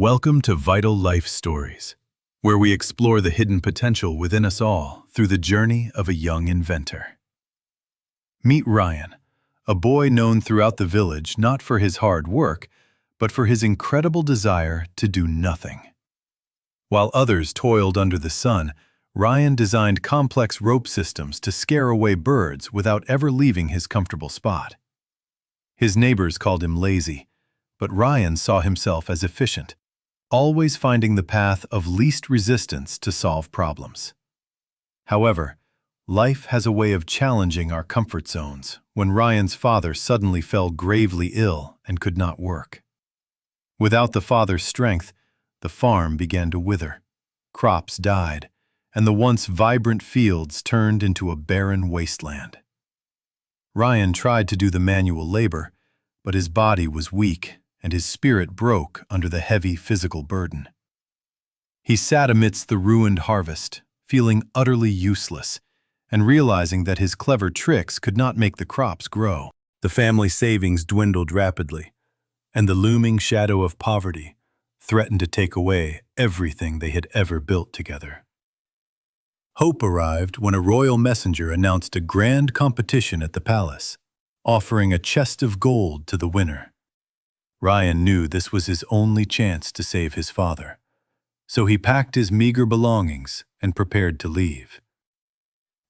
Welcome to Vital Life Stories, where we explore the hidden potential within us all through the journey of a young inventor. Meet Ryan, a boy known throughout the village not for his hard work, but for his incredible desire to do nothing. While others toiled under the sun, Ryan designed complex rope systems to scare away birds without ever leaving his comfortable spot. His neighbors called him lazy, but Ryan saw himself as efficient, always finding the path of least resistance to solve problems. However, life has a way of challenging our comfort zones when Ryan's father suddenly fell gravely ill and could not work. Without the father's strength, the farm began to wither, crops died, and the once vibrant fields turned into a barren wasteland. Ryan tried to do the manual labor, but his body was weak and his spirit broke under the heavy physical burden. He sat amidst the ruined harvest, feeling utterly useless, and realizing that his clever tricks could not make the crops grow. The family savings dwindled rapidly, and the looming shadow of poverty threatened to take away everything they had ever built together. Hope arrived when a royal messenger announced a grand competition at the palace, offering a chest of gold to the winner. Ryan knew this was his only chance to save his father, so he packed his meager belongings and prepared to leave.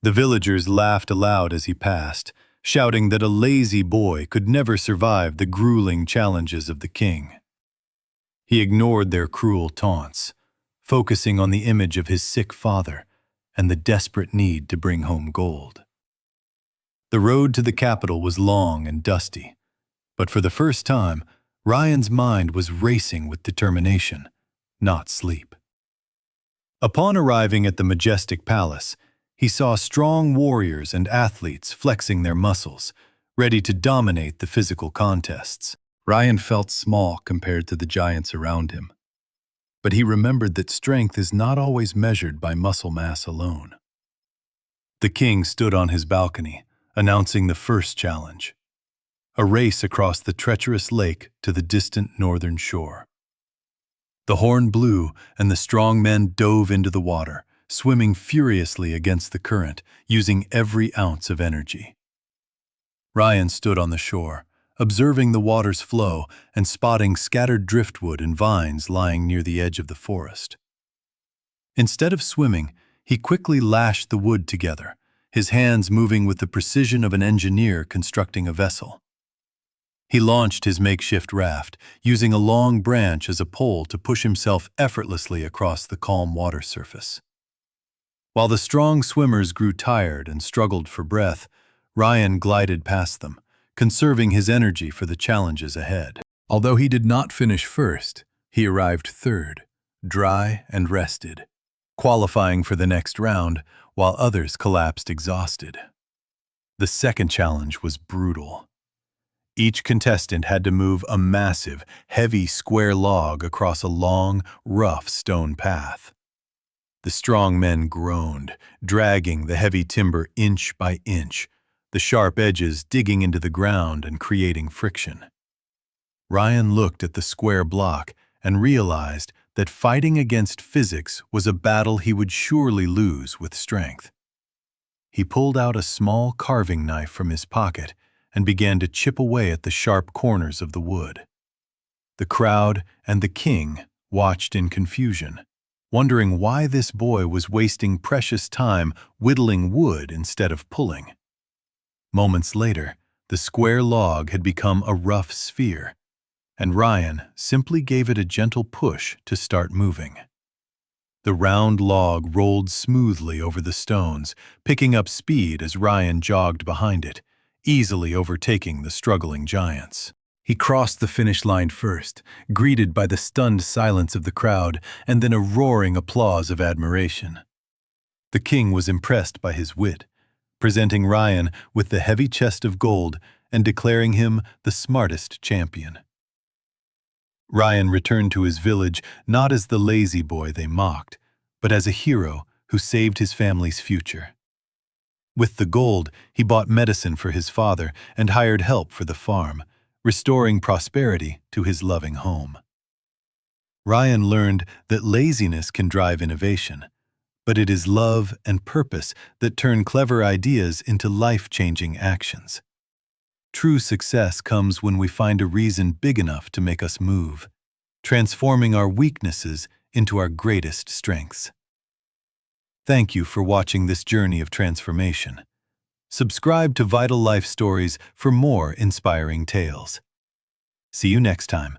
The villagers laughed aloud as he passed, shouting that a lazy boy could never survive the grueling challenges of the king. He ignored their cruel taunts, focusing on the image of his sick father and the desperate need to bring home gold. The road to the capital was long and dusty, but for the first time, Ryan's mind was racing with determination, not sleep. Upon arriving at the majestic palace, he saw strong warriors and athletes flexing their muscles, ready to dominate the physical contests. Ryan felt small compared to the giants around him, but he remembered that strength is not always measured by muscle mass alone. The king stood on his balcony, announcing the first challenge: a race across the treacherous lake to the distant northern shore. The horn blew, and the strong men dove into the water, swimming furiously against the current, using every ounce of energy. Ryan stood on the shore, observing the water's flow and spotting scattered driftwood and vines lying near the edge of the forest. Instead of swimming, he quickly lashed the wood together, his hands moving with the precision of an engineer constructing a vessel. He launched his makeshift raft, using a long branch as a pole to push himself effortlessly across the calm water surface. While the strong swimmers grew tired and struggled for breath, Ryan glided past them, conserving his energy for the challenges ahead. Although he did not finish first, he arrived third, dry and rested, qualifying for the next round while others collapsed exhausted. The second challenge was brutal. Each contestant had to move a massive, heavy square log across a long, rough stone path. The strong men groaned, dragging the heavy timber inch by inch, the sharp edges digging into the ground and creating friction. Ryan looked at the square block and realized that fighting against physics was a battle he would surely lose with strength. He pulled out a small carving knife from his pocket and began to chip away at the sharp corners of the wood. The crowd and the king watched in confusion, wondering why this boy was wasting precious time whittling wood instead of pulling. Moments later, the square log had become a rough sphere, and Ryan simply gave it a gentle push to start moving. The round log rolled smoothly over the stones, picking up speed as Ryan jogged behind it, easily overtaking the struggling giants. He crossed the finish line first, greeted by the stunned silence of the crowd and then a roaring applause of admiration. The king was impressed by his wit, presenting Ryan with the heavy chest of gold and declaring him the smartest champion. Ryan returned to his village not as the lazy boy they mocked, but as a hero who saved his family's future. With the gold, he bought medicine for his father and hired help for the farm, restoring prosperity to his loving home. Ryan learned that laziness can drive innovation, but it is love and purpose that turn clever ideas into life-changing actions. True success comes when we find a reason big enough to make us move, transforming our weaknesses into our greatest strengths. Thank you for watching this journey of transformation. Subscribe to Vital Life Stories for more inspiring tales. See you next time.